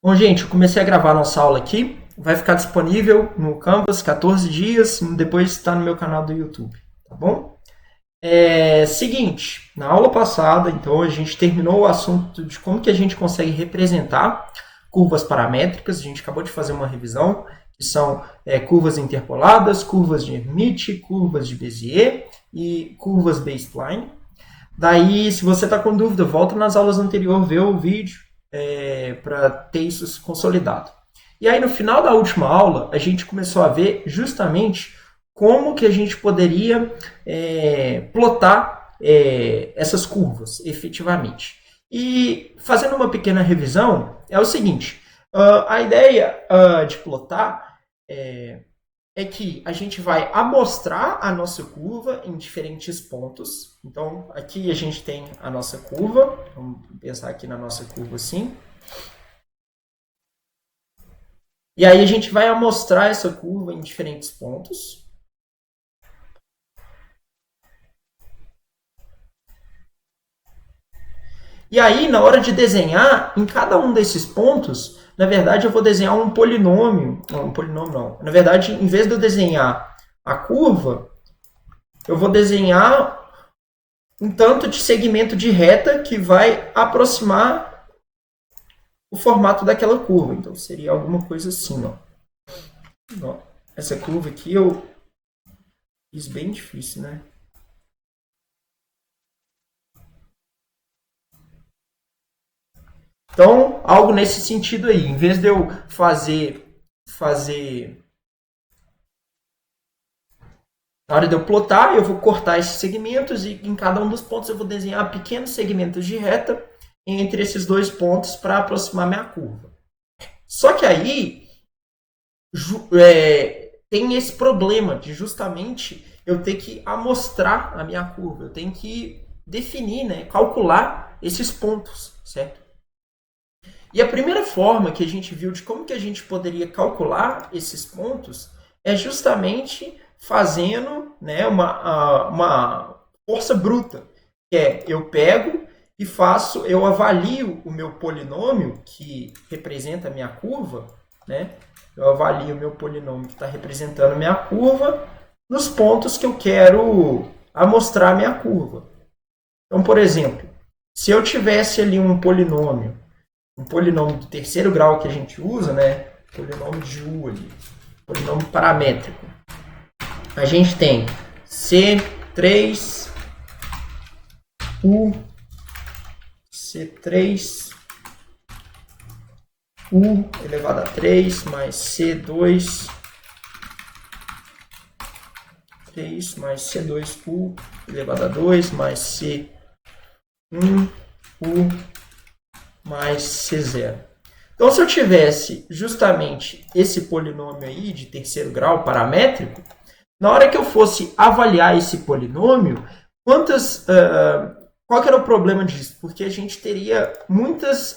Bom, gente, eu comecei a gravar nossa aula aqui. Vai ficar disponível no Canvas 14 dias, depois está no meu canal do YouTube, tá bom? Seguinte, na aula passada, então, a gente terminou o assunto de como que a gente consegue representar curvas paramétricas. A gente acabou de fazer uma revisão, que são curvas interpoladas, curvas de Hermite, curvas de Bézier e curvas B-spline. Daí, se você está com dúvida, volta nas aulas anteriores, vê o vídeo para ter isso consolidado. E aí, no final da última aula, a gente começou a ver justamente como que a gente poderia plotar essas curvas, efetivamente. E fazendo uma pequena revisão, é o seguinte, a ideia de plotar é que a gente vai amostrar a nossa curva em diferentes pontos. Então, aqui a gente tem a nossa curva. Vamos pensar aqui na nossa curva assim. E aí a gente vai amostrar essa curva em diferentes pontos. E aí, na hora de desenhar, em cada um desses pontos, na verdade, eu vou desenhar um polinômio. Não, um polinômio não. Na verdade, em vez de eu desenhar a curva, eu vou desenhar um tanto de segmento de reta que vai aproximar o formato daquela curva. Então, seria alguma coisa assim, ó. Essa curva aqui eu fiz bem difícil, né? Então, algo nesse sentido aí. Em vez de eu fazer na hora de eu plotar, eu vou cortar esses segmentos e em cada um dos pontos eu vou desenhar pequenos segmentos de reta entre esses dois pontos para aproximar minha curva. Só que aí tem esse problema de justamente eu ter que amostrar a minha curva. Eu tenho que definir, né, calcular esses pontos, certo? E a primeira forma que a gente viu de como que a gente poderia calcular esses pontos é justamente fazendo, né, uma força bruta. Que é, eu pego e eu avalio o meu polinômio, que representa a minha curva, né? Eu avalio o meu polinômio que está representando a minha curva nos pontos que eu quero amostrar a minha curva. Então, por exemplo, se eu tivesse ali um polinômio do terceiro grau que a gente usa, né? Polinômio de U ali, polinômio paramétrico. A gente tem C3 U, C3 U elevado a 3 mais C2 3 mais C2U elevado a 2 mais C1U mais C0. Então, se eu tivesse justamente esse polinômio aí de terceiro grau paramétrico, na hora que eu fosse avaliar esse polinômio, qual que era o problema disso? Porque a gente teria muitas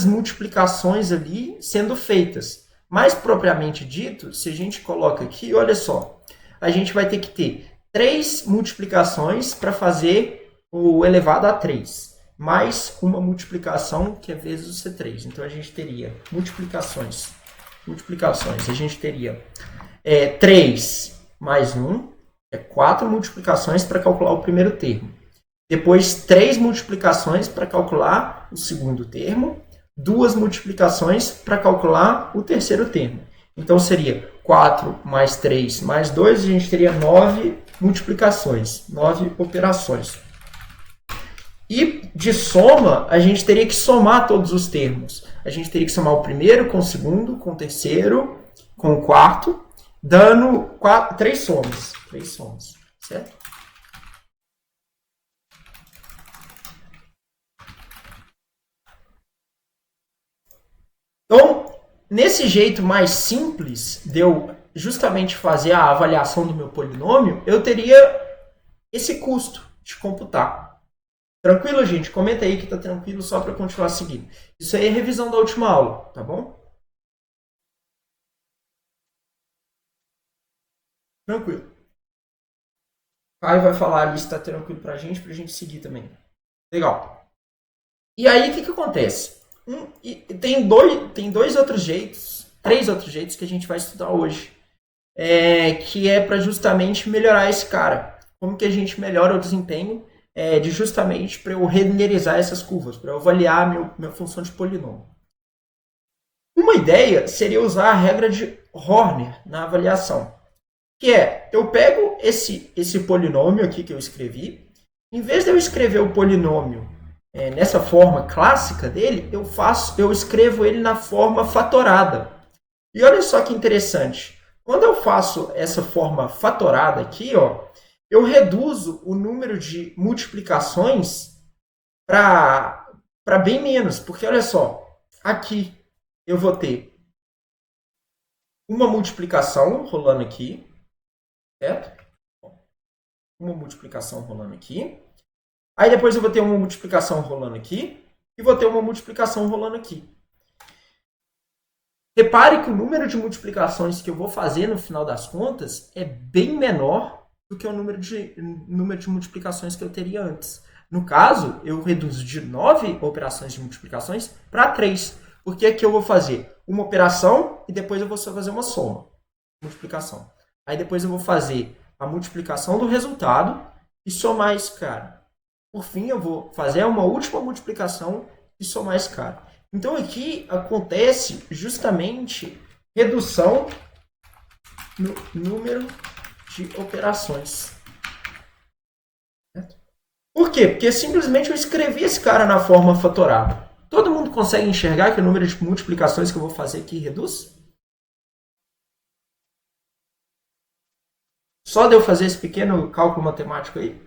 multiplicações ali sendo feitas. Mais propriamente dito, se a gente coloca aqui, olha só, a gente vai ter que ter 3 multiplicações para fazer o elevado a 3, mais uma multiplicação que é vezes o C3. Então, a gente teria multiplicações. A gente teria 3 mais 1, 4 multiplicações para calcular o primeiro termo. Depois, 3 multiplicações para calcular o segundo termo. 2 multiplicações para calcular o terceiro termo. Então, seria 4 mais 3 mais 2, a gente teria 9 multiplicações, 9 operações. E de soma, a gente teria que somar todos os termos. A gente teria que somar o primeiro com o segundo, com o terceiro, com o quarto, dando 3 somas. 3 somas, certo? Então, nesse jeito mais simples de eu justamente fazer a avaliação do meu polinômio, eu teria esse custo de computar. Tranquilo, gente? Comenta aí que tá tranquilo só para continuar seguindo. Isso aí é revisão da última aula, tá bom? Tranquilo. Caio vai falar ali se tá tranquilo pra gente seguir também. Legal. E aí, o que acontece? E tem dois outros jeitos, três outros jeitos que a gente vai estudar hoje. Que é para justamente melhorar esse cara. Como que a gente melhora o desempenho de justamente para eu renderizar essas curvas, para eu avaliar minha função de polinômio. Uma ideia seria usar a regra de Horner na avaliação, que eu pego esse polinômio aqui que eu escrevi, em vez de eu escrever o polinômio nessa forma clássica dele, eu escrevo ele na forma fatorada. E olha só que interessante. Quando eu faço essa forma fatorada aqui, eu reduzo o número de multiplicações para bem menos. Porque olha só, aqui eu vou ter uma multiplicação rolando aqui, certo? Uma multiplicação rolando aqui. Aí depois eu vou ter uma multiplicação rolando aqui e vou ter uma multiplicação rolando aqui. Repare que o número de multiplicações que eu vou fazer no final das contas é bem menor do que o número de multiplicações que eu teria antes. No caso, eu reduzo de 9 operações de multiplicações para 3. Porque aqui eu vou fazer uma operação e depois eu vou só fazer uma soma. Multiplicação. Aí depois eu vou fazer a multiplicação do resultado e somar esse cara. Por fim, eu vou fazer uma última multiplicação e somar esse cara. Então aqui acontece justamente redução no número de operações. Por quê? Porque simplesmente eu escrevi esse cara na forma fatorada. Todo mundo consegue enxergar que o número de multiplicações que eu vou fazer aqui reduz? Só de eu fazer esse pequeno cálculo matemático aí?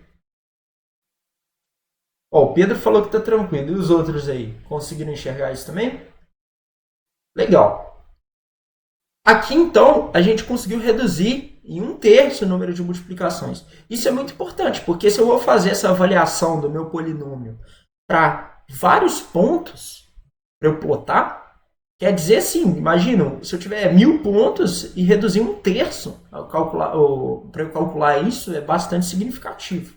O Pedro falou que está tranquilo. E os outros aí? Conseguiram enxergar isso também? Legal. Aqui, então, a gente conseguiu reduzir em 1/3 o número de multiplicações. Isso é muito importante, porque se eu vou fazer essa avaliação do meu polinômio para vários pontos, para eu plotar, quer dizer assim, imagina, se eu tiver 1000 pontos e reduzir 1/3 para eu calcular isso, é bastante significativo.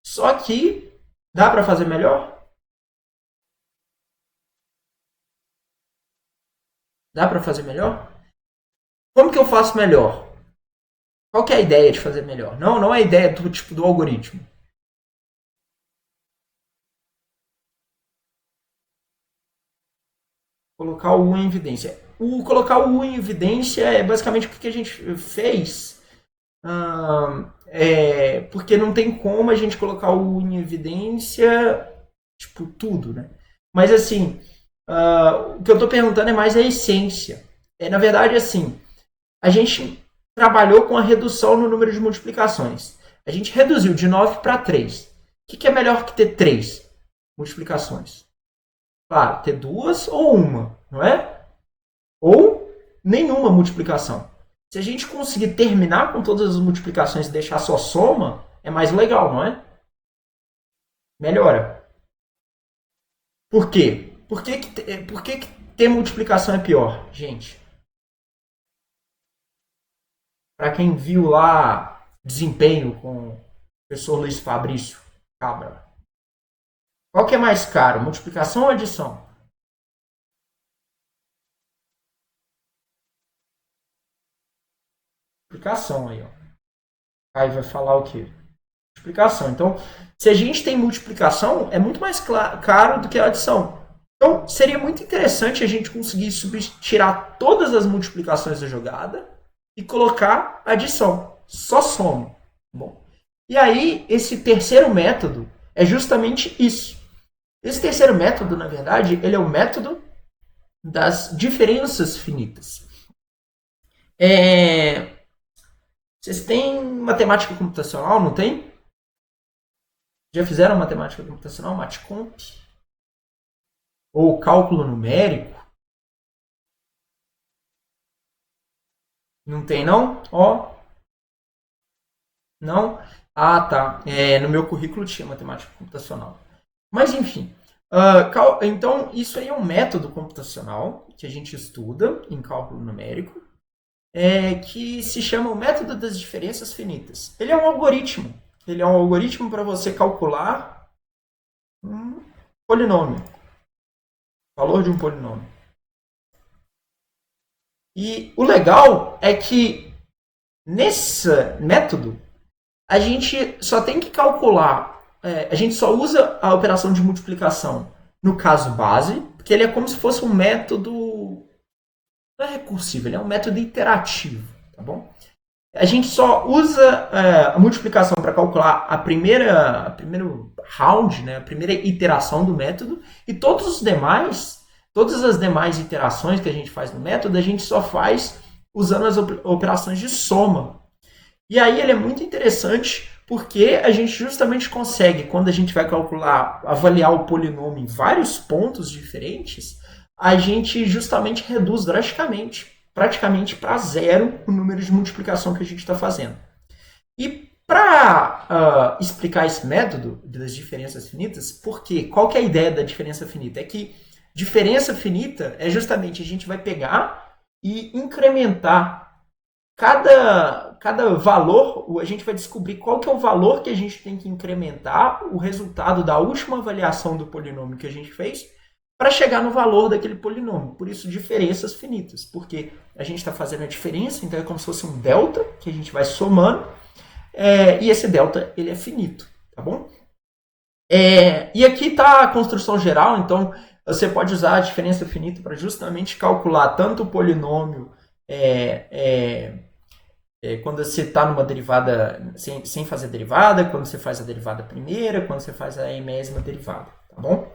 Só que dá para fazer melhor? Dá para fazer melhor? Como que eu faço melhor? Qual que é a ideia de fazer melhor? Não é a ideia do tipo do algoritmo. Colocar o U em evidência. Colocar o U em evidência é basicamente o que a gente fez. Porque não tem como a gente colocar o U em evidência, tipo, tudo, né? Mas assim, o que eu estou perguntando é mais a essência. Na verdade, assim, a gente trabalhou com a redução no número de multiplicações. A gente reduziu de 9 para 3. O que é melhor que ter 3 multiplicações? Claro, ter duas ou uma, não é? Ou nenhuma multiplicação. Se a gente conseguir terminar com todas as multiplicações e deixar só soma, é mais legal, não é? Melhora. Por quê? Por que ter multiplicação é pior, gente? Para quem viu lá desempenho com o professor Luiz Fabrício Cabra. Qual que é mais caro, multiplicação ou adição? Multiplicação aí, ó. Aí vai falar o quê? Multiplicação. Então, se a gente tem multiplicação, é muito mais caro do que a adição. Então, seria muito interessante a gente conseguir tirar todas as multiplicações da jogada e colocar adição. Só soma. Bom. E aí, esse terceiro método é justamente isso. Esse terceiro método, na verdade, ele é o método das diferenças finitas. Vocês têm matemática computacional, não tem? Já fizeram matemática computacional, MatComp? Ou cálculo numérico? Não tem, não? Não? Ah, tá. No meu currículo tinha matemática computacional. Mas, enfim. Então, isso aí é um método computacional que a gente estuda em cálculo numérico, que se chama o método das diferenças finitas. Ele é um algoritmo. Ele é um algoritmo para você calcular um polinômio. Valor de um polinômio. E o legal é que nesse método a gente só tem que calcular, a gente só usa a operação de multiplicação no caso base, porque ele é como se fosse um método, não é recursivo, ele é um método iterativo, tá bom? A gente só usa a multiplicação para calcular a primeiro round, né, a primeira iteração do método, e todas as demais iterações que a gente faz no método, a gente só faz usando as operações de soma. E aí ele é muito interessante porque a gente justamente consegue, quando a gente vai calcular, avaliar o polinômio em vários pontos diferentes, a gente justamente reduz drasticamente, praticamente para zero, o número de multiplicação que a gente está fazendo. E para explicar esse método das diferenças finitas, porque qual que é a ideia da diferença finita? É que diferença finita é justamente a gente vai pegar e incrementar cada valor, a gente vai descobrir qual que é o valor que a gente tem que incrementar, o resultado da última avaliação do polinômio que a gente fez, para chegar no valor daquele polinômio. Por isso, diferenças finitas, porque a gente está fazendo a diferença, então é como se fosse um delta, que a gente vai somando, e esse delta ele é finito, tá bom? E aqui está a construção geral, então você pode usar a diferença finita para justamente calcular tanto o polinômio quando você está numa derivada sem fazer derivada, quando você faz a derivada primeira, quando você faz a enésima derivada, tá bom?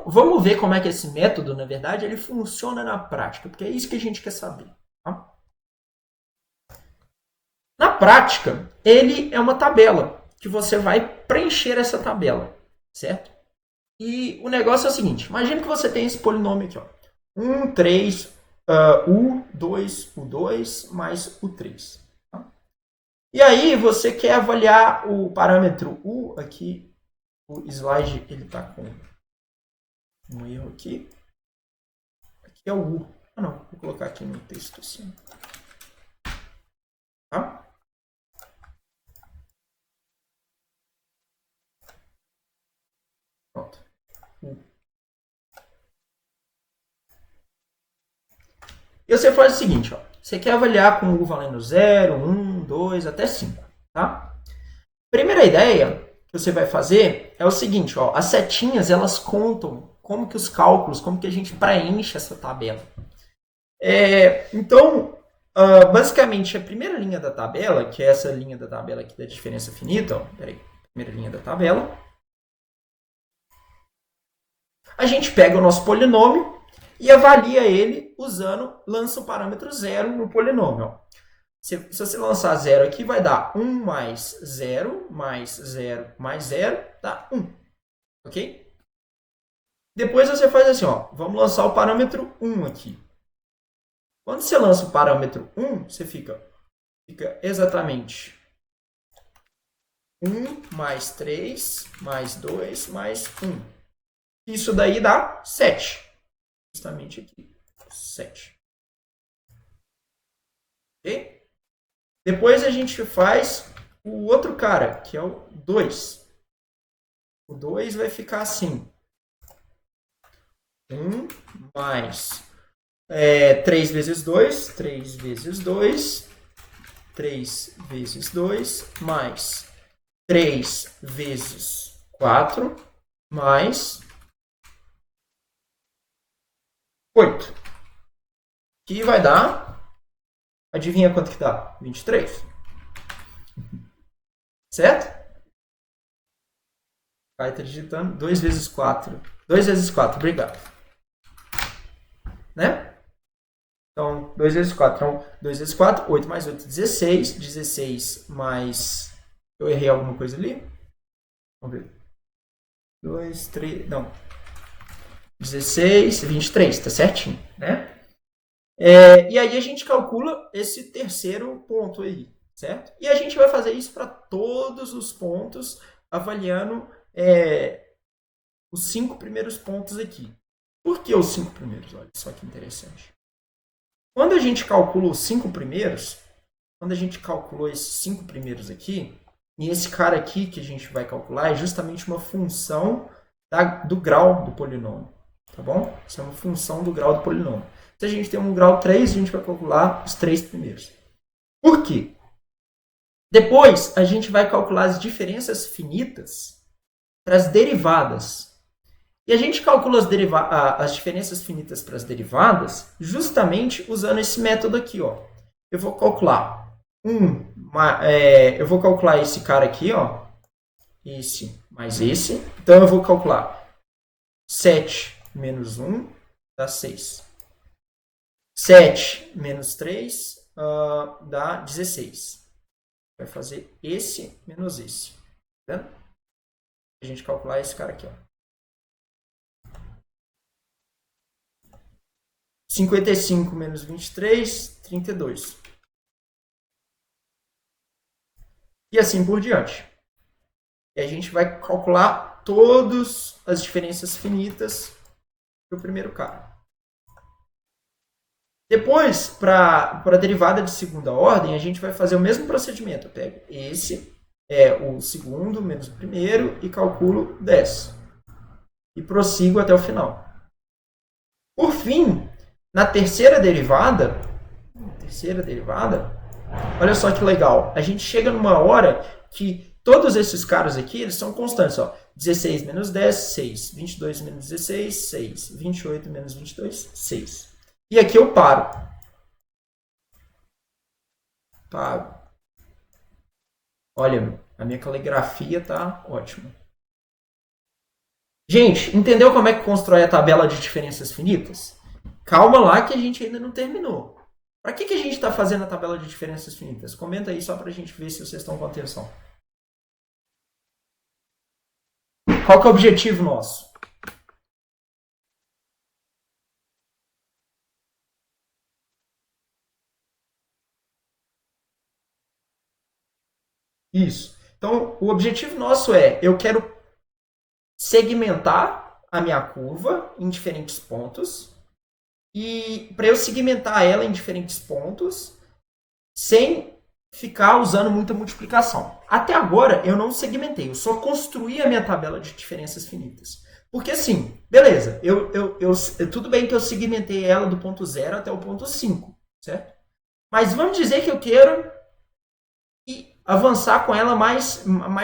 Vamos ver como é que esse método, na verdade, ele funciona na prática, porque é isso que a gente quer saber. Tá? Na prática, ele é uma tabela, que você vai preencher essa tabela, certo? E o negócio é o seguinte, imagina que você tem esse polinômio aqui, ó, 1, 3, U2, U2 mais U3. Tá? E aí você quer avaliar o parâmetro U aqui. O slide ele está com um erro aqui. Aqui é o U. Ah, não. Vou colocar aqui no texto assim. Tá? Pronto. U. E você faz o seguinte, ó. Você quer avaliar com o U valendo 0, 1, 2, até 5. Tá? Primeira ideia que você vai fazer é o seguinte, ó. As setinhas, elas contam como que os cálculos, como que a gente preenche essa tabela. Então, basicamente, a primeira linha da tabela, que é essa linha da tabela aqui da diferença finita, ó, peraí, primeira linha da tabela, a gente pega o nosso polinômio e avalia ele lança o parâmetro 0 no polinômio. Ó. Se você lançar 0 aqui, vai dar 1 mais 0, mais 0, mais 0, dá 1. Ok? Depois você faz assim, ó, vamos lançar o parâmetro 1 aqui. Quando você lança o parâmetro 1, você fica exatamente 1 mais 3 mais 2 mais 1. Isso daí dá 7. Justamente aqui. 7. Ok? Depois a gente faz o outro cara, que é o 2. O 2 vai ficar assim. 1 mais 3 vezes 2, 3 vezes 2, 3 vezes 2, mais 3 vezes 4, mais 8. Que vai dar... Adivinha quanto que dá? 23. Certo? Vai estar digitando 2 vezes 4. 2 vezes 4, obrigado. Né? Então, 2 vezes 4. Então, 2 vezes 4, 8 mais 8, 16. 16 mais... Eu errei alguma coisa ali? Vamos ver. 2, 3... Não. 16, 23, tá certinho, né? E aí a gente calcula esse terceiro ponto aí, certo? E a gente vai fazer isso para todos os pontos, avaliando os 5 primeiros pontos aqui. Por que os 5 primeiros? Olha só que interessante. Quando a gente calcula os 5 primeiros, quando a gente calculou esses 5 primeiros aqui, e esse cara aqui que a gente vai calcular é justamente uma função do grau do polinômio. Tá bom? Isso é uma função do grau do polinômio. Se a gente tem um grau 3, a gente vai calcular os 3 primeiros. Por quê? Depois, a gente vai calcular as diferenças finitas para as derivadas. E a gente calcula as diferenças finitas para as derivadas justamente usando esse método aqui. Ó. Eu vou calcular eu vou calcular esse cara aqui, ó, esse mais esse. Então, eu vou calcular 7 menos 1 dá 6. 7 menos 3 dá 16. Vai fazer esse menos esse. Tá vendo? A gente calcular esse cara aqui. Ó. 55 menos 23, 32. E assim por diante. E a gente vai calcular todas as diferenças finitas para o primeiro cara. Depois, para a derivada de segunda ordem, a gente vai fazer o mesmo procedimento. Eu pego esse, o segundo menos o primeiro, e calculo 10. E prossigo até o final. Por fim, na terceira derivada, olha só que legal. A gente chega numa hora que todos esses caras aqui, eles são constantes. Ó. 16 menos 10, 6. 22 menos 16, 6. 28 menos 22, 6. E aqui eu paro. Paro. Olha, a minha caligrafia tá ótima. Gente, entendeu como é que constrói a tabela de diferenças finitas? Calma lá que a gente ainda não terminou. Para que a gente está fazendo a tabela de diferenças finitas? Comenta aí só para a gente ver se vocês estão com atenção. Qual que é o objetivo nosso? Isso. Então, o objetivo nosso eu quero segmentar a minha curva em diferentes pontos. E para eu segmentar ela em diferentes pontos, sem ficar usando muita multiplicação. Até agora, eu não segmentei, eu só construí a minha tabela de diferenças finitas. Porque assim, beleza, tudo bem que eu segmentei ela do ponto 0 até o ponto 5, certo? Mas vamos dizer que eu quero avançar com ela mais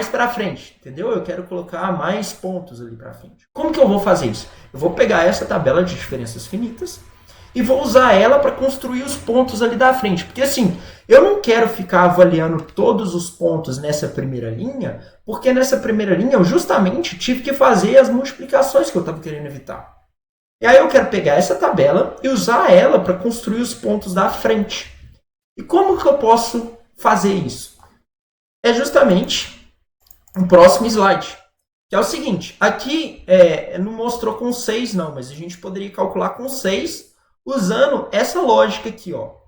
para frente, entendeu? Eu quero colocar mais pontos ali para frente. Como que eu vou fazer isso? Eu vou pegar essa tabela de diferenças finitas e vou usar ela para construir os pontos ali da frente. Porque assim, eu não quero ficar avaliando todos os pontos nessa primeira linha, porque nessa primeira linha eu justamente tive que fazer as multiplicações que eu estava querendo evitar. E aí eu quero pegar essa tabela e usar ela para construir os pontos da frente. E como que eu posso fazer isso? É justamente o próximo slide. Que é o seguinte, aqui não mostrou com 6 não, mas a gente poderia calcular com 6 usando essa lógica aqui. Ó.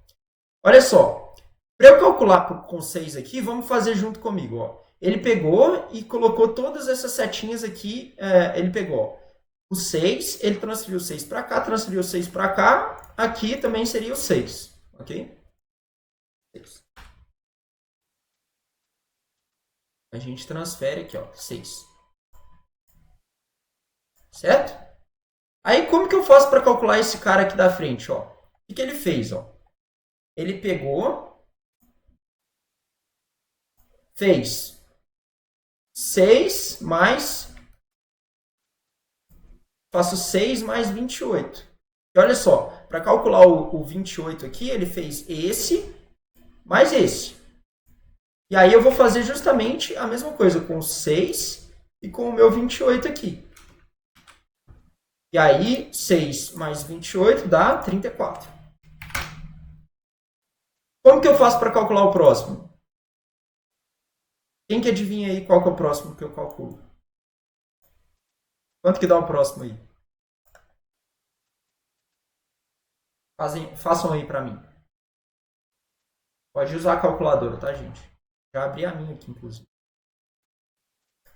Olha só, para eu calcular com 6 aqui, vamos fazer junto comigo. Ó. Ele pegou e colocou todas essas setinhas aqui, ele pegou o 6, ele transferiu o 6 para cá, transferiu o 6 para cá, aqui também seria o 6, ok? 6. A gente transfere aqui, ó, 6. Certo? Aí, como que eu faço para calcular esse cara aqui da frente? Ó? O que ele fez? Ó? Ele pegou, fez 6 mais... Faço 6 mais 28. E olha só, para calcular o 28 aqui, ele fez esse mais esse. E aí eu vou fazer justamente a mesma coisa com o 6 e com o meu 28 aqui. E aí, 6 mais 28 dá 34. Como que eu faço para calcular o próximo? Quem que adivinha aí qual que é o próximo que eu calculo? Quanto que dá o próximo aí? Façam aí para mim. Pode usar a calculadora, tá, gente? Já abri a minha aqui, inclusive.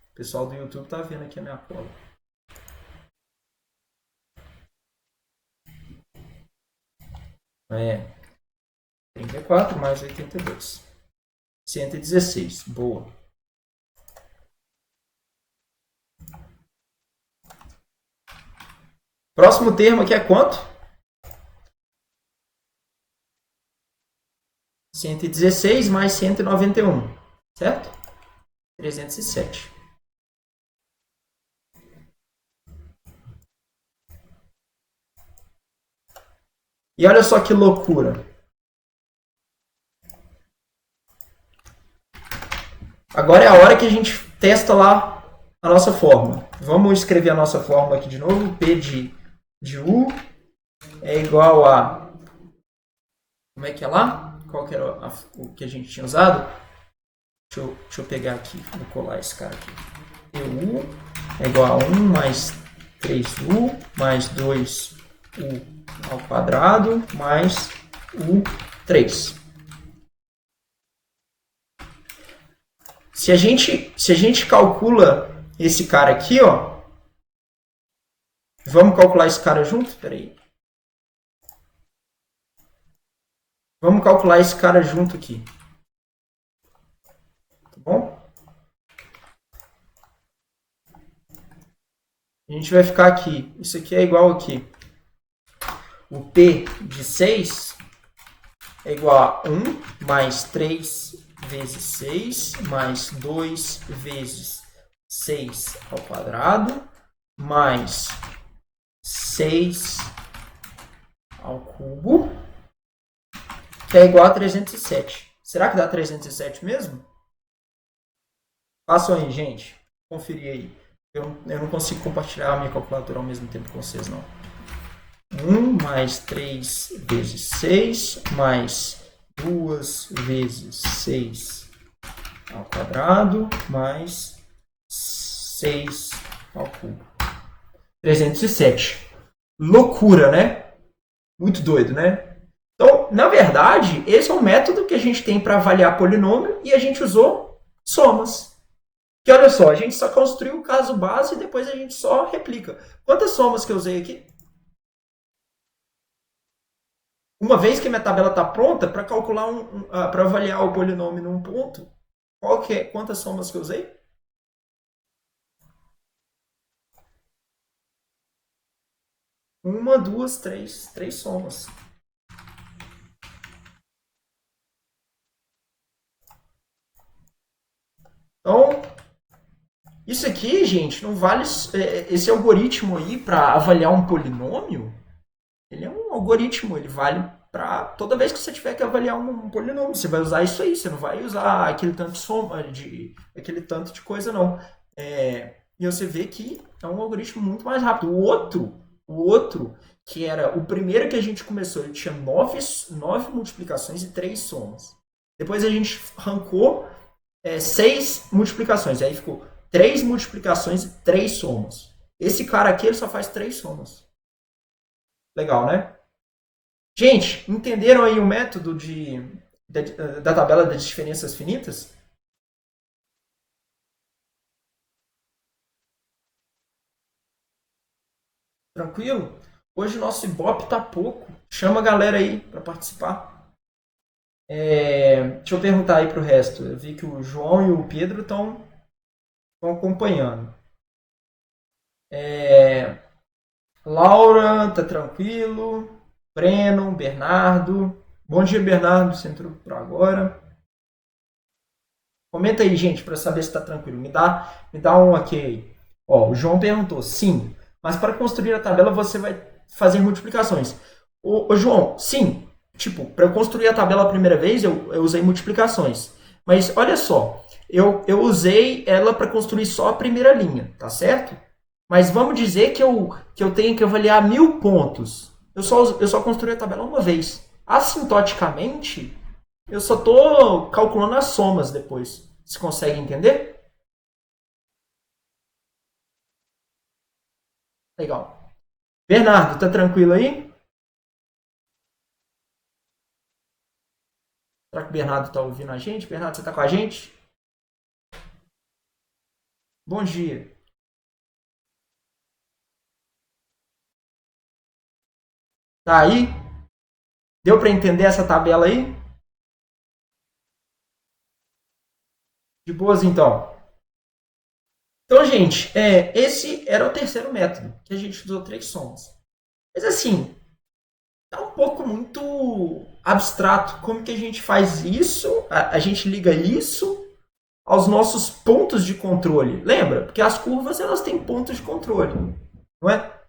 O pessoal do YouTube tá vendo aqui a minha cola. É 34 mais 82. 116. Boa. Próximo termo aqui é quanto? 116 mais 191, certo? 307. E olha só que loucura. Agora é a hora que a gente testa lá a nossa fórmula. Vamos escrever a nossa fórmula aqui de novo. P de U é igual a... Como é que é lá? Qual que era o que a gente tinha usado? Deixa eu pegar aqui. Vou colar esse cara aqui. PU é igual a 1 mais 3U mais 2U ao quadrado mais U3. Se a gente calcula esse cara aqui, ó. Vamos calcular esse cara junto? Espera aí. Vamos calcular esse cara junto aqui. Tá bom? A gente vai ficar aqui. Isso aqui é igual aqui. O P de 6 é igual a 1 mais 3 vezes 6 mais 2 vezes 6 ao quadrado mais 6 ao cubo, que é igual a 307. Será que dá 307 mesmo? Façam aí, gente. Conferir aí. Eu não consigo compartilhar a minha calculadora ao mesmo tempo com vocês, não. 1 mais 3 vezes 6 mais 2 vezes 6 ao quadrado mais 6 ao cubo. 307. Loucura, né? Muito doido, né? Então, na verdade, esse é um método que a gente tem para avaliar polinômio e a gente usou somas. Que olha só, a gente só construiu o caso base e depois a gente só replica. Quantas somas que eu usei aqui? Uma vez que a minha tabela está pronta, para calcular para avaliar o polinômio num ponto, quantas somas que eu usei? Uma, duas, três. Três somas. Então, isso aqui, gente, não vale. Esse algoritmo aí para avaliar um polinômio, ele é um algoritmo, ele vale para toda vez que você tiver que avaliar um polinômio. Você vai usar isso aí, você não vai usar aquele tanto de soma, aquele tanto de coisa, não. E você vê que é um algoritmo muito mais rápido. O outro, que era o primeiro que a gente começou, ele tinha 9 multiplicações e 3 somas. Depois a gente arrancou 6 multiplicações. Aí ficou 3 multiplicações e 3 somas. Esse cara aqui ele só faz 3 somas. Legal, né? Gente, entenderam aí o método da tabela das diferenças finitas? Tranquilo? Hoje o nosso Ibope tá pouco. Chama a galera aí para participar. Deixa eu perguntar aí pro resto. Eu vi que o João e o Pedro estão acompanhando. Laura, tá tranquilo. Breno, Bernardo. Bom dia, Bernardo. Você entrou por agora. Comenta aí, gente, para saber se está tranquilo. Me dá um ok. Ó, o João perguntou, sim, mas para construir a tabela você vai fazer multiplicações. Ô João, sim, tipo, para eu construir a tabela a primeira vez eu usei multiplicações. Mas olha só, eu usei ela para construir só a primeira linha, tá certo? Mas vamos dizer que eu tenho que avaliar 1000 pontos. Eu só construí a tabela uma vez. Assintoticamente, eu só estou calculando as somas depois. Você consegue entender? Legal. Bernardo, tá tranquilo aí? Será que o Bernardo tá ouvindo a gente? Bernardo, você tá com a gente? Bom dia. Tá aí? Deu para entender essa tabela aí? De boas, então. Então, gente, esse era o terceiro método, que a gente usou 3 somas. Mas assim, tá um pouco muito abstrato. Como que a gente faz isso? A gente liga isso aos nossos pontos de controle. Lembra? Porque as curvas elas têm pontos de controle, não é?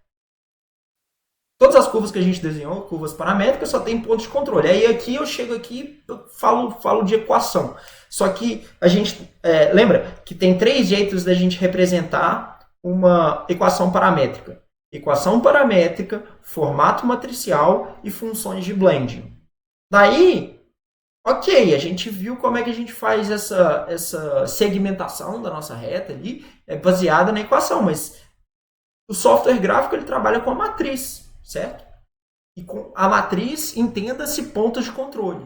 Todas as curvas que a gente desenhou, curvas paramétricas, só tem pontos de controle. Aí aqui eu chego aqui, eu falo de equação. Só que a gente lembra que tem três jeitos da gente representar uma equação paramétrica. Equação paramétrica, formato matricial e funções de blending. Daí, ok, a gente viu como é que a gente faz essa segmentação da nossa reta ali, baseada na equação, mas o software gráfico ele trabalha com a matriz, certo? E com a matriz, entenda-se pontos de controle.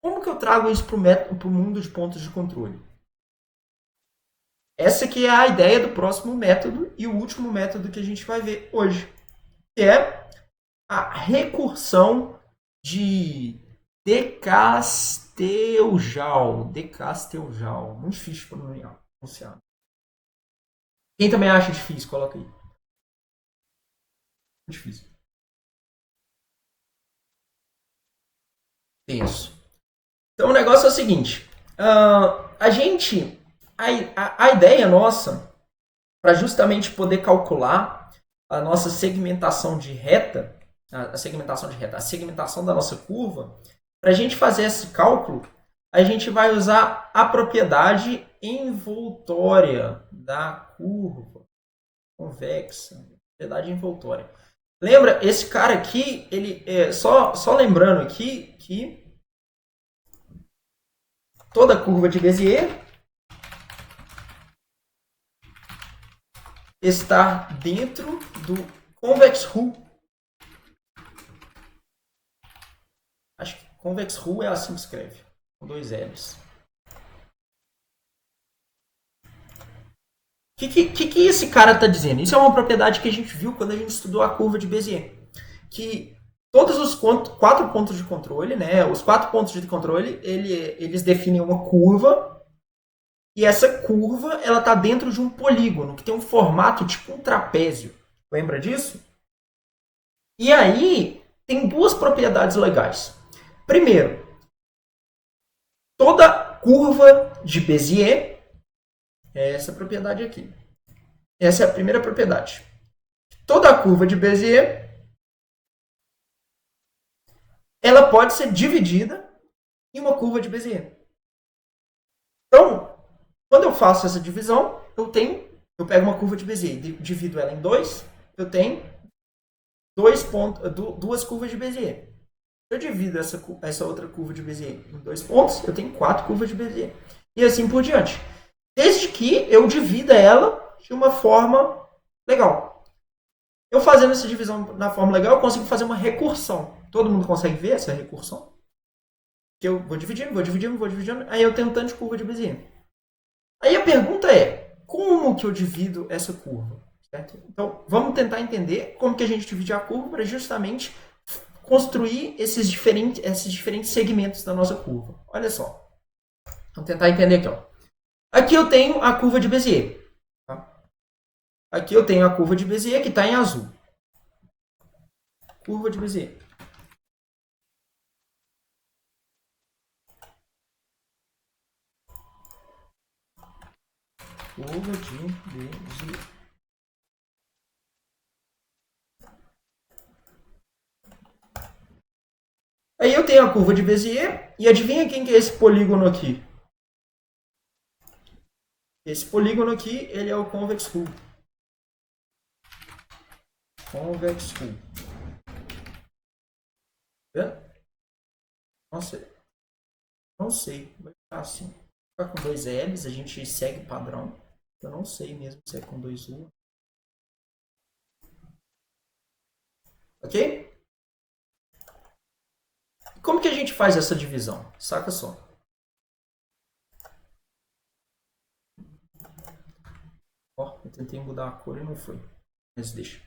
Como que eu trago isso para o mundo de pontos de controle? Essa que é a ideia do próximo método e o último método que a gente vai ver hoje, que é a recursão de De Casteljau. Muito difícil de pronunciar. Quem também acha difícil, coloca aí. Muito difícil. Tenso. Então o negócio é o seguinte. A gente. A ideia nossa, para justamente poder calcular a nossa segmentação de reta, a segmentação da nossa curva, para a gente fazer esse cálculo, a gente vai usar a propriedade envoltória da curva convexa. Propriedade envoltória. Lembra, esse cara aqui, ele só lembrando aqui que toda curva de Bézier está dentro do convex rule. Acho que convex rule é assim que escreve, com dois L's. O que esse cara está dizendo? Isso é uma propriedade que a gente viu quando a gente estudou a curva de Bézier. Que todos os quatro pontos de controle, né? Os quatro pontos de controle, eles definem uma curva. E essa curva, ela está dentro de um polígono, que tem um formato tipo um trapézio. Lembra disso? E aí, tem duas propriedades legais. Primeiro, toda curva de Bézier é essa propriedade aqui. Essa é a primeira propriedade. Toda curva de Bézier ela pode ser dividida em uma curva de Bézier. Então, quando eu faço essa divisão, eu pego uma curva de Bézier, divido ela em dois, eu tenho duas curvas de Bézier. Se eu divido essa outra curva de Bézier em 2 pontos, eu tenho 4 curvas de Bézier. E assim por diante. Desde que eu divida ela de uma forma legal. Eu fazendo essa divisão na forma legal, eu consigo fazer uma recursão. Todo mundo consegue ver essa recursão? Que eu vou dividindo, aí eu tenho um tanto de curva de Bézier. Aí a pergunta é, como que eu divido essa curva? Certo? Então, vamos tentar entender como que a gente divide a curva para justamente construir esses diferentes segmentos da nossa curva. Olha só. Vamos tentar entender aqui. Ó. Aqui eu tenho a curva de Bézier. Tá? Aqui eu tenho a curva de Bézier que está em azul. Curva de Bézier. Curva de Bézier. Aí eu tenho a curva de Bézier e adivinha quem que é esse polígono aqui? Esse polígono aqui, ele é o convex rule. Convex rule. Nossa, não sei. Vai ficar assim. Vai ficar com dois L's, a gente segue padrão. Eu não sei mesmo se é com dois U. Ok? Como que a gente faz essa divisão? Saca só. Ó, eu tentei mudar a cor e não foi. Mas deixa.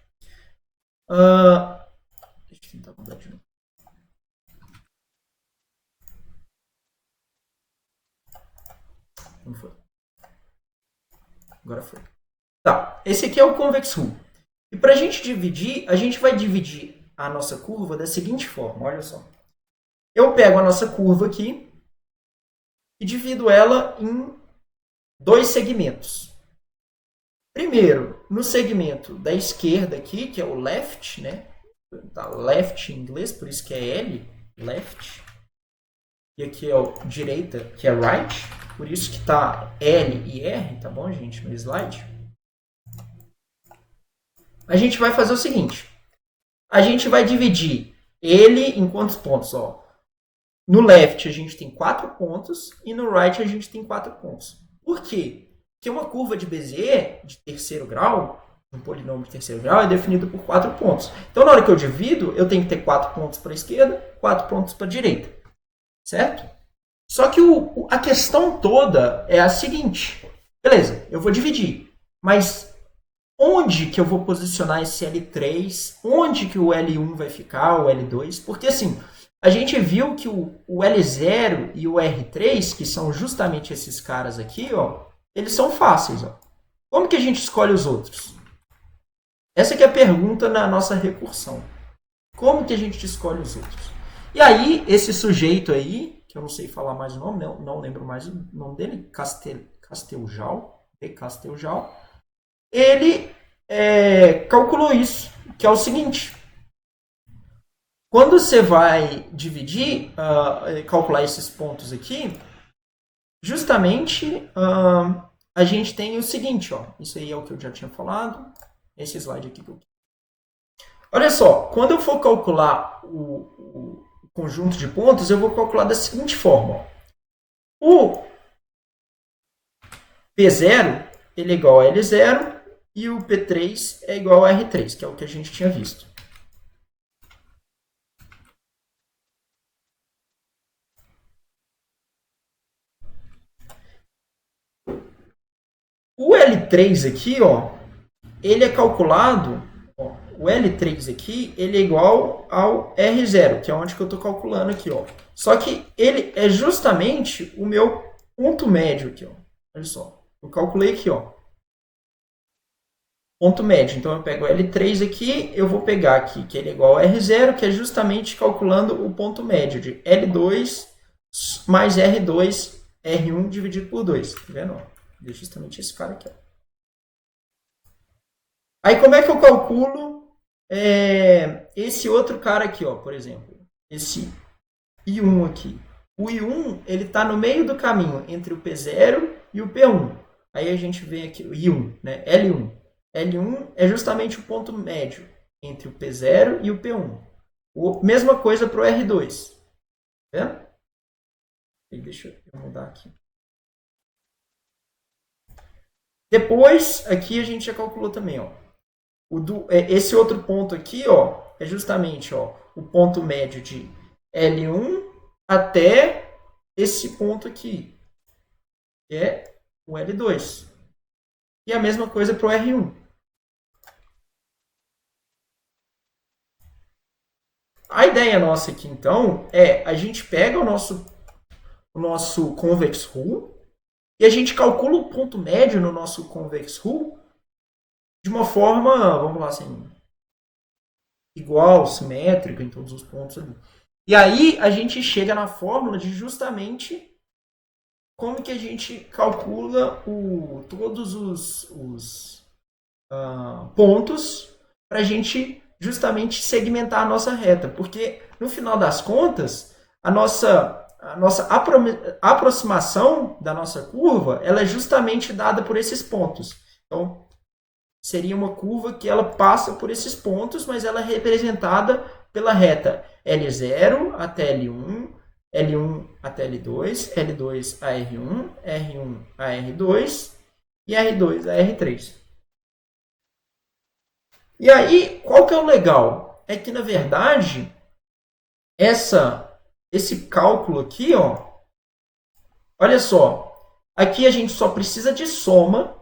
Deixa eu tentar mudar de novo. Não foi. Agora foi. Tá, esse aqui é o convex rule. E para a gente dividir, a gente vai dividir a nossa curva da seguinte forma, olha só. Eu pego a nossa curva aqui e divido ela em dois segmentos. Primeiro, no segmento da esquerda aqui, que é o left, né? Tá left em inglês, por isso que é L, left. E aqui é o direita, que é right, por isso que tá L e R, tá bom, gente, no slide? A gente vai fazer o seguinte, a gente vai dividir ele em quantos pontos? Ó? No left a gente tem 4 pontos e no right a gente tem 4 pontos. Por quê? Porque uma curva de Bézier de terceiro grau, um polinômio de terceiro grau, é definido por 4 pontos. Então, na hora que eu divido, eu tenho que ter 4 pontos para a esquerda, 4 pontos para a direita. Certo? Só que a questão toda é a seguinte. Beleza, eu vou dividir. Mas onde que eu vou posicionar esse L3? Onde que o L1 vai ficar, o L2? Porque assim, a gente viu que o L0 e o R3, que são justamente esses caras aqui, ó, eles são fáceis. Ó. Como que a gente escolhe os outros? Essa que é a pergunta na nossa recursão. Como que a gente escolhe os outros? E aí, esse sujeito aí, que eu não sei falar mais o nome, não lembro mais o nome dele, Casteljal, ele calculou isso, que é o seguinte. Quando você vai dividir, calcular esses pontos aqui, justamente a gente tem o seguinte, ó, isso aí é o que eu já tinha falado, esse slide aqui que eu... Olha só, quando eu for calcular o conjunto de pontos, eu vou calcular da seguinte forma. Ó. O P0 ele é igual a L0 e o P3 é igual a R3, que é o que a gente tinha visto. O L3 aqui, ó, ele é calculado, ó, o L3 aqui, ele é igual ao R0, que é onde que eu estou calculando aqui, ó. Só que ele é justamente o meu ponto médio aqui, ó. Olha só, eu calculei aqui, ó. Ponto médio. Então eu pego o L3 aqui, eu vou pegar aqui que ele é igual a R0, que é justamente calculando o ponto médio de L2 mais R2, R1 dividido por 2. Tá vendo? É justamente esse cara aqui. Ó. Aí como é que eu calculo esse outro cara aqui, ó, por exemplo? Esse I1 aqui. O I1 ele está no meio do caminho entre o P0 e o P1. Aí a gente vem aqui, o I1, né? L1. L1 é justamente o ponto médio entre o P0 e o P1. Mesma coisa para o R2. Tá vendo? Deixa eu mudar aqui. Depois, aqui a gente já calculou também. Ó. Esse outro ponto aqui ó, é justamente ó, o ponto médio de L1 até esse ponto aqui, que é o L2. E a mesma coisa para o R1. A ideia nossa aqui, então, é a gente pega o nosso convex hull e a gente calcula o ponto médio no nosso convex hull de uma forma, vamos lá, assim, igual, simétrica em todos os pontos ali. E aí a gente chega na fórmula de justamente como que a gente calcula todos os pontos para a gente justamente segmentar a nossa reta. Porque, no final das contas, a nossa aproximação da nossa curva ela é justamente dada por esses pontos. Então, seria uma curva que ela passa por esses pontos, mas ela é representada pela reta L0 até L1, L1 até L2, L2 a R1, R1 a R2 e R2 a R3. E aí, qual que é o legal? É que, na verdade, esse cálculo aqui, ó, olha só, aqui a gente só precisa de soma,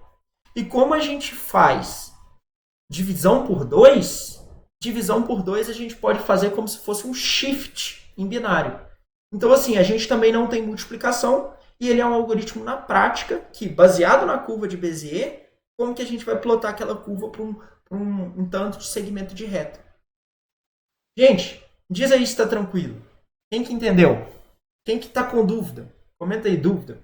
e como a gente faz divisão por 2 a gente pode fazer como se fosse um shift em binário. Então, assim, a gente também não tem multiplicação, e ele é um algoritmo na prática, que, baseado na curva de Bézier, como que a gente vai plotar aquela curva para um tanto de segmento de reta. Gente, diz aí se está tranquilo. Quem que entendeu? Quem que está com dúvida? Comenta aí, dúvida.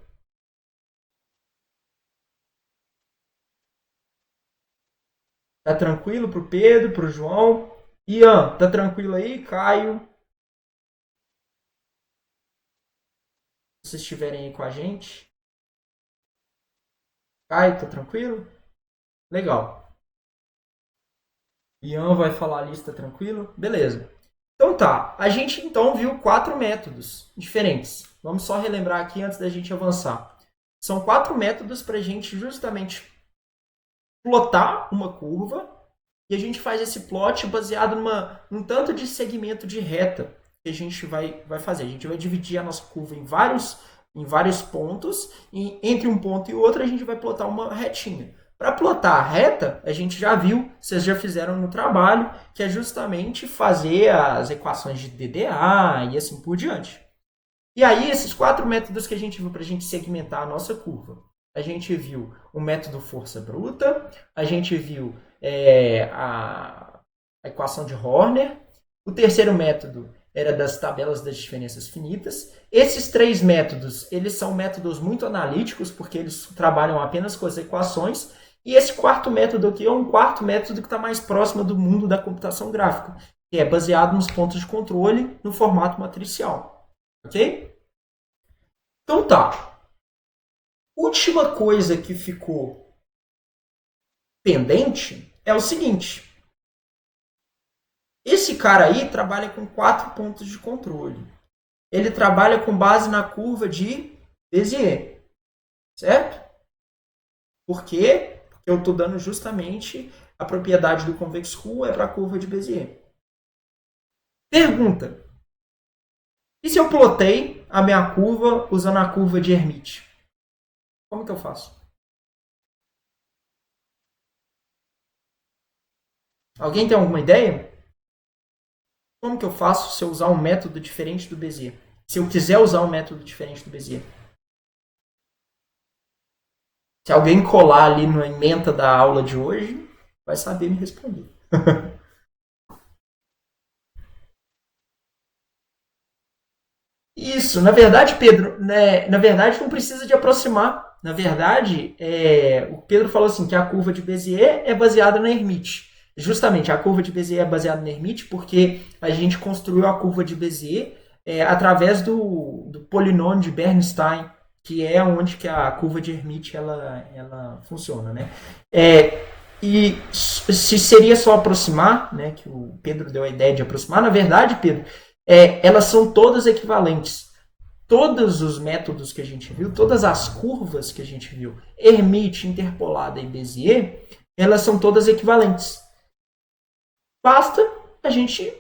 Tá tranquilo pro Pedro, pro João? Ian, tá tranquilo aí? Caio, se vocês estiverem aí com a gente. Caio, tá tranquilo? Legal. Ian vai falar a lista tranquilo? Beleza. Então tá, a gente então viu 4 métodos diferentes. Vamos só relembrar aqui antes da gente avançar. São 4 métodos para a gente justamente plotar uma curva e a gente faz esse plot baseado num tanto de segmento de reta que a gente vai fazer. A gente vai dividir a nossa curva em vários pontos e entre um ponto e outro a gente vai plotar uma retinha. Para plotar a reta, a gente já viu, vocês já fizeram no trabalho, que é justamente fazer as equações de DDA e assim por diante. E aí, esses 4 métodos que a gente viu para a gente segmentar a nossa curva. A gente viu o método força bruta, a gente viu a equação de Horner, o terceiro método era das tabelas das diferenças finitas. Esses 3 métodos, eles são métodos muito analíticos, porque eles trabalham apenas com as equações, e esse quarto método aqui é um quarto método que está mais próximo do mundo da computação gráfica, que é baseado nos pontos de controle no formato matricial. Ok? Então tá. Última coisa que ficou pendente é o seguinte. Esse cara aí trabalha com 4 pontos de controle. Ele trabalha com base na curva de Bézier. Certo? Por quê? Porque eu estou dando justamente a propriedade do convex hull é para a curva de Bézier. Pergunta. E se eu plotei a minha curva usando a curva de Hermite? Como que eu faço? Alguém tem alguma ideia? Como que eu faço se eu usar um método diferente do Bézier? Se eu quiser usar um método diferente do Bézier? Se alguém colar ali na ementa da aula de hoje, vai saber me responder. Isso, na verdade, Pedro, né, na verdade não precisa de aproximar. Na verdade, o Pedro falou assim que a curva de Bézier é baseada na Hermite. Justamente, a curva de Bézier é baseada na Hermite porque a gente construiu a curva de Bézier através do polinômio de Bernstein, que é onde que a curva de Hermite ela funciona, né? E se seria só aproximar, né, que o Pedro deu a ideia de aproximar, na verdade, Pedro, elas são todas equivalentes. Todos os métodos que a gente viu, todas as curvas que a gente viu, Hermite, interpolada e Bézier, elas são todas equivalentes. Basta a gente,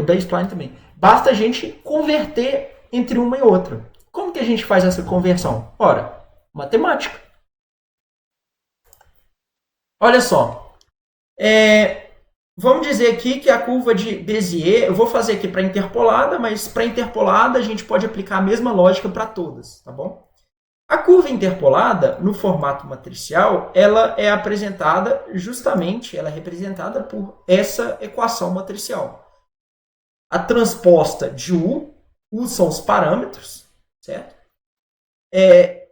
Bayes-Klein também, basta a gente converter entre uma e outra. Como que a gente faz essa conversão? Ora, matemática. Olha só, vamos dizer aqui que a curva de Bézier, eu vou fazer aqui para interpolada, mas para interpolada a gente pode aplicar a mesma lógica para todas, tá bom? A curva interpolada, no formato matricial, ela é apresentada justamente, ela é representada por essa equação matricial. A transposta de U são os parâmetros, certo?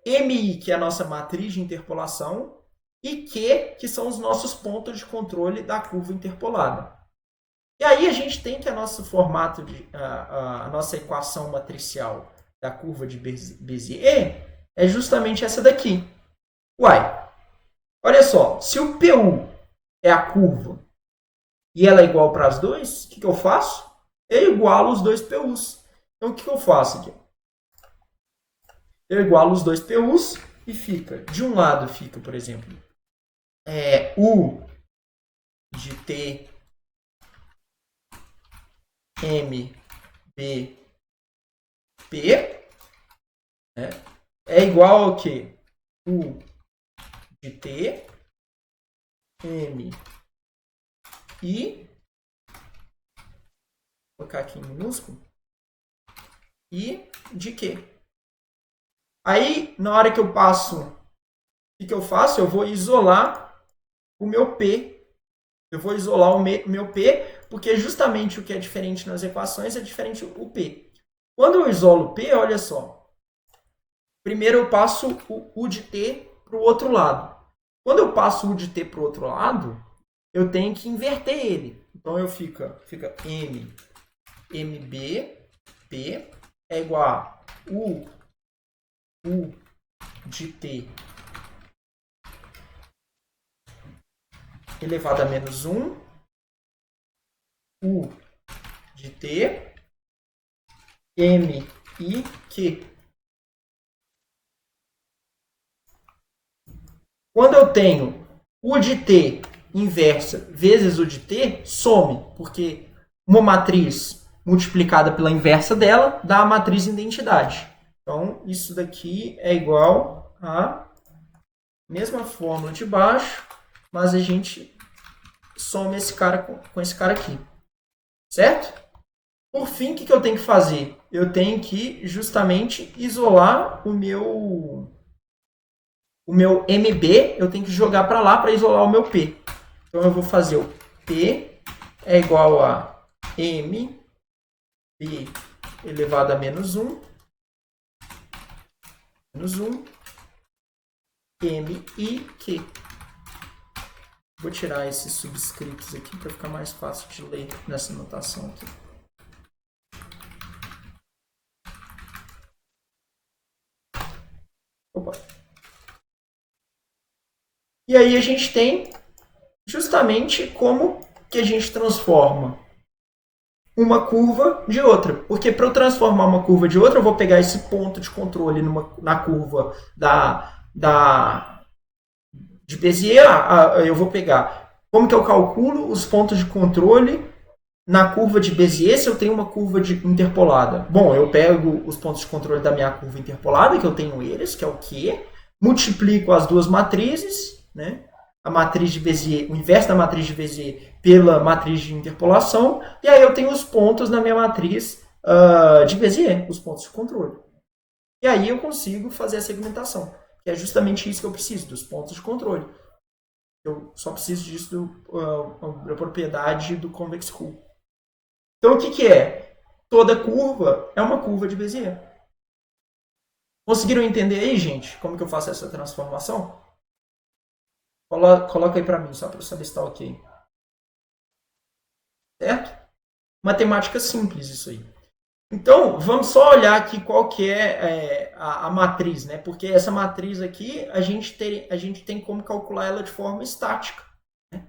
MI, que é a nossa matriz de interpolação, e Q, que são os nossos pontos de controle da curva interpolada. E aí a gente tem que a nosso formato a nossa equação matricial da curva de Bézier é justamente essa daqui. Uai, olha só, se o PU é a curva e ela é igual para as duas, o que eu faço? Eu igualo os dois PUs. Então o que eu faço aqui? Eu igualo os dois PUs e fica, de um lado fica, por exemplo, U de T M B P é igual ao que? U de T M I, vou colocar aqui em minúsculo, I de Q. Aí, na hora que eu passo, o que eu faço? Eu vou isolar o meu P. Eu vou isolar o meu P, Porque justamente o que é diferente nas equações é diferente o P. Quando eu isolo o P, olha só. Primeiro eu passo o U de T para o outro lado. Quando eu passo o U de T para o outro lado, eu tenho que inverter ele. Então eu fica MB, P é igual a U de T elevado a menos 1, U de T, M e Q. Quando eu tenho U de T inversa vezes U de T, some, porque uma matriz multiplicada pela inversa dela dá a matriz identidade. Então, isso daqui é igual a mesma fórmula de baixo, mas a gente soma esse cara com esse cara aqui. Certo? Por fim, o que eu tenho que fazer? Eu tenho que justamente isolar o meu MB, eu tenho que jogar para lá para isolar o meu P. Então eu vou fazer o P é igual a MB elevado a menos 1, M e Q. Vou tirar esses subscritos aqui para ficar mais fácil de ler nessa notação aqui. Opa. E aí a gente tem justamente como que a gente transforma uma curva de outra. Porque para eu transformar uma curva de outra, eu vou pegar esse ponto de controle na curva de Bézier. Eu vou pegar como que eu calculo os pontos de controle na curva de Bézier se eu tenho uma curva interpolada. Bom, eu pego os pontos de controle da minha curva interpolada, que eu tenho eles, que é o Q, multiplico as duas matrizes, né? A matriz de Bézier, o inverso da matriz de Bézier pela matriz de interpolação, e aí eu tenho os pontos na minha matriz de Bézier, os pontos de controle. E aí eu consigo fazer a segmentação, que é justamente isso que eu preciso, dos pontos de controle. Eu só preciso disso da propriedade do convex hull. Então o que é? Toda curva é uma curva de Bézier. Conseguiram entender aí, gente, como que eu faço essa transformação? Coloca aí para mim, só para eu saber se está ok. Certo? Matemática simples isso aí. Então, vamos só olhar aqui qual que é a matriz, né? Porque essa matriz aqui, a gente tem como calcular ela de forma estática. Né?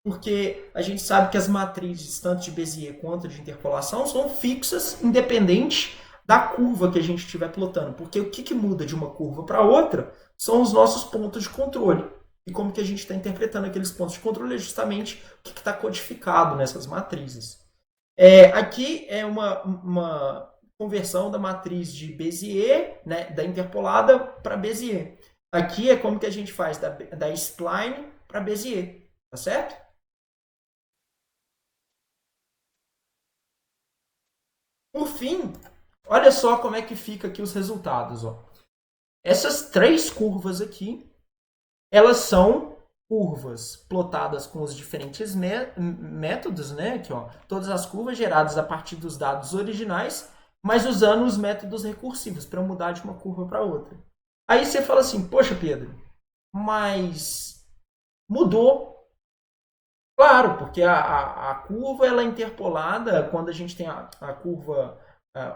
Porque a gente sabe que as matrizes, tanto de Bézier quanto de interpolação, são fixas, independente da curva que a gente estiver plotando. Porque o que muda de uma curva para outra são os nossos pontos de controle. E como que a gente está interpretando aqueles pontos de controle é justamente o que está codificado nessas matrizes. Aqui é uma conversão da matriz de Bézier, né, da interpolada para Bézier. Aqui é como que a gente faz da spline para Bézier, tá certo? Por fim, olha só como é que fica aqui os resultados. Ó. Essas três curvas aqui, elas são curvas plotadas com os diferentes métodos, né? Aqui, ó, todas as curvas geradas a partir dos dados originais, mas usando os métodos recursivos para mudar de uma curva para outra. Aí você fala assim, poxa, Pedro, mas mudou. Claro, porque a curva ela é interpolada quando a gente tem a curva,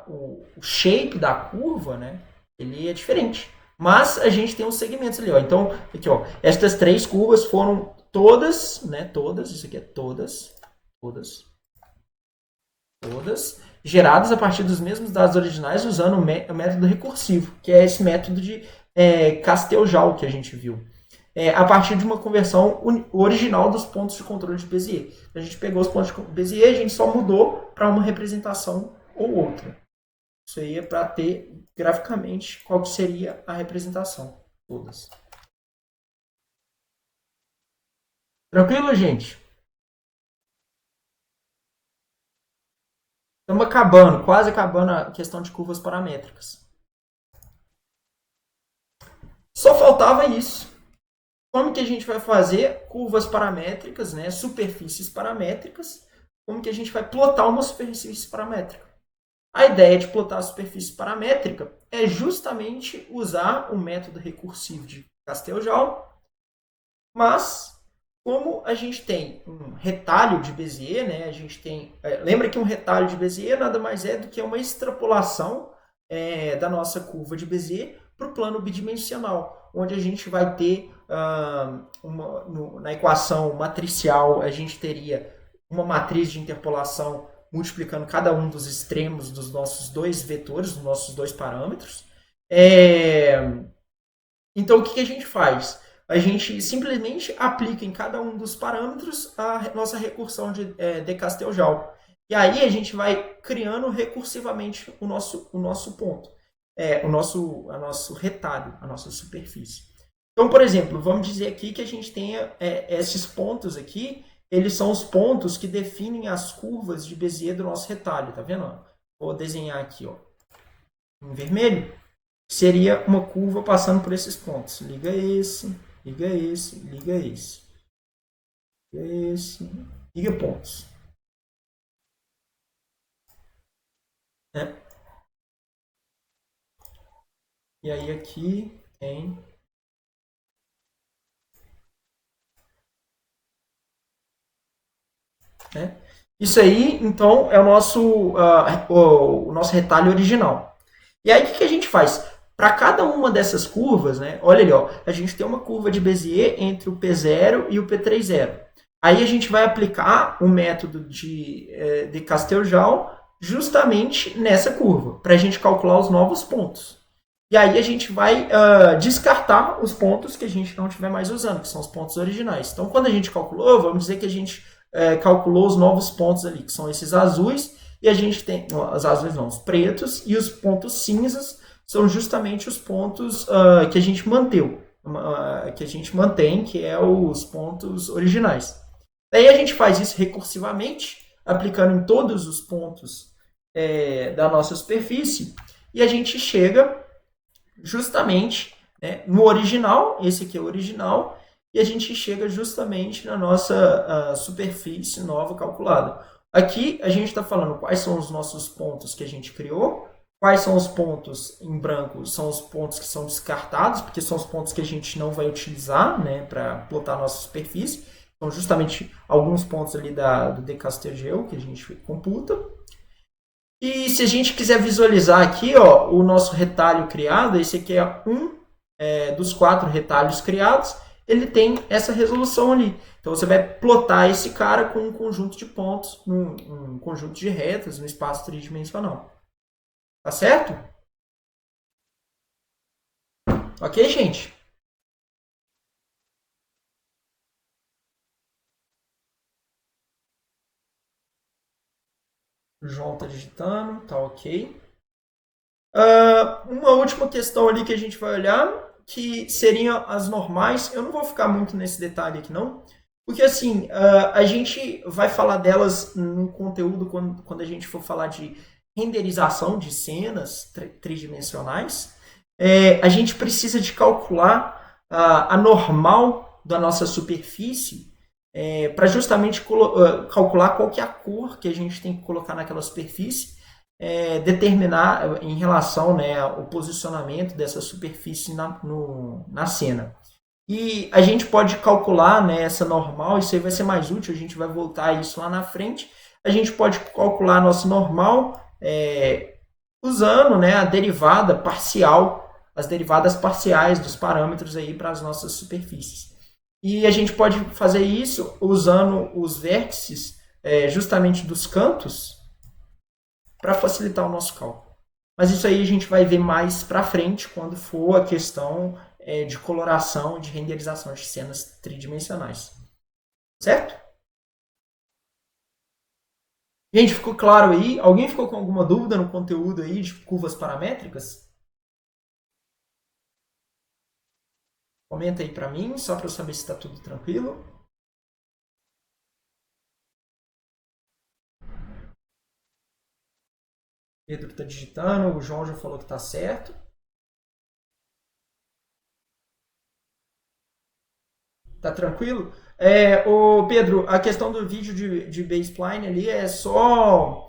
o shape da curva, né? Ele é diferente. Mas a gente tem uns segmentos ali, ó. Então, aqui, ó, estas três curvas foram todas, né? Todas, isso aqui é todas, geradas a partir dos mesmos dados originais usando o método recursivo, que é esse método de Casteljau que a gente viu. A partir de uma conversão original dos pontos de controle de Bézier. A gente pegou os pontos de Bézier e a gente só mudou para uma representação ou outra. Isso aí é para ter graficamente qual que seria a representação. Todas. Tranquilo, gente? Estamos acabando, quase acabando a questão de curvas paramétricas. Só faltava isso. Como que a gente vai fazer curvas paramétricas, né, superfícies paramétricas, como que a gente vai plotar uma superfície paramétrica. A ideia de plotar a superfície paramétrica é justamente usar o método recursivo de Casteljoule, mas como a gente tem um retalho de Bézier, né, a gente tem, lembra que um retalho de Bézier nada mais é do que uma extrapolação da nossa curva de Bézier para o plano bidimensional, onde a gente vai ter, na equação matricial, a gente teria uma matriz de interpolação multiplicando cada um dos extremos dos nossos dois vetores, dos nossos dois parâmetros. Então, o que a gente faz? A gente simplesmente aplica em cada um dos parâmetros a nossa recursão de Casteljoule. E aí a gente vai criando recursivamente o nosso ponto, o nosso retalho, a nossa superfície. Então, por exemplo, vamos dizer aqui que a gente tenha esses pontos aqui, eles são os pontos que definem as curvas de Bézier do nosso retalho, tá vendo? Vou desenhar aqui, ó, em vermelho. Seria uma curva passando por esses pontos. Liga esse, liga esse, liga esse. Liga esse, liga pontos. E aí aqui tem... Isso aí, então, é o nosso retalho original. E aí, o que a gente faz? Para cada uma dessas curvas, né, olha ali, ó, a gente tem uma curva de Bézier entre o P0 e o P30. Aí a gente vai aplicar o método de Casteljoule justamente nessa curva, para a gente calcular os novos pontos. E aí a gente vai descartar os pontos que a gente não estiver mais usando, que são os pontos originais. Então, quando a gente calculou, vamos dizer que a gente calculou os novos pontos ali, que são esses azuis, e a gente tem, os azuis não, os pretos, e os pontos cinzas são justamente os pontos que a gente mantém, que é os pontos originais. Daí a gente faz isso recursivamente, aplicando em todos os pontos da nossa superfície, e a gente chega justamente no original, esse aqui é o original, e a gente chega justamente na nossa superfície nova calculada. Aqui a gente está falando quais são os nossos pontos que a gente criou, quais são os pontos em branco, são os pontos que são descartados, porque são os pontos que a gente não vai utilizar para plotar a nossa superfície. Então, justamente alguns pontos ali do de Casteljoule que a gente computa. E se a gente quiser visualizar aqui, ó, o nosso retalho criado, esse aqui é um dos 4 retalhos criados, ele tem essa resolução ali. Então você vai plotar esse cara com um conjunto de pontos, um conjunto de retas no espaço tridimensional. Tá certo? Ok, gente? O João está digitando, tá ok. Uma última questão ali que a gente vai olhar, que seriam as normais. Eu não vou ficar muito nesse detalhe aqui, não. Porque, assim, a gente vai falar delas no conteúdo quando a gente for falar de renderização de cenas tridimensionais. A gente precisa de calcular a normal da nossa superfície para justamente calcular qual que é a cor que a gente tem que colocar naquela superfície, determinar em relação ao posicionamento dessa superfície na cena. E a gente pode calcular essa normal, isso aí vai ser mais útil, a gente vai voltar a isso lá na frente. A gente pode calcular a nossa normal usando a derivada parcial, as derivadas parciais dos parâmetros aí para as nossas superfícies. E a gente pode fazer isso usando os vértices justamente dos cantos para facilitar o nosso cálculo. Mas isso aí a gente vai ver mais para frente quando for a questão de coloração, de renderização de cenas tridimensionais. Certo? Gente, ficou claro aí? Alguém ficou com alguma dúvida no conteúdo aí de curvas paramétricas? Comenta aí para mim, só para eu saber se está tudo tranquilo. Pedro está digitando, o João já falou que está certo. Tá tranquilo? Ô Pedro, a questão do vídeo de B-spline ali é só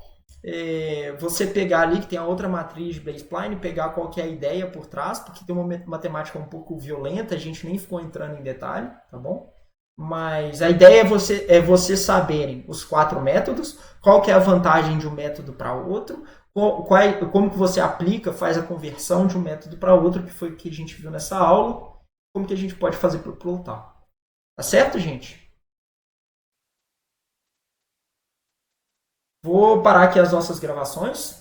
você pegar ali, que tem a outra matriz de B-spline, pegar qual que é a ideia por trás, porque tem uma matemática um pouco violenta, a gente nem ficou entrando em detalhe, tá bom? Mas a ideia é você saberem os 4 métodos, qual que é a vantagem de um método para outro, como que você aplica, faz a conversão de um método para outro, que foi o que a gente viu nessa aula, como que a gente pode fazer para plotar. Tá certo, gente? Vou parar aqui as nossas gravações.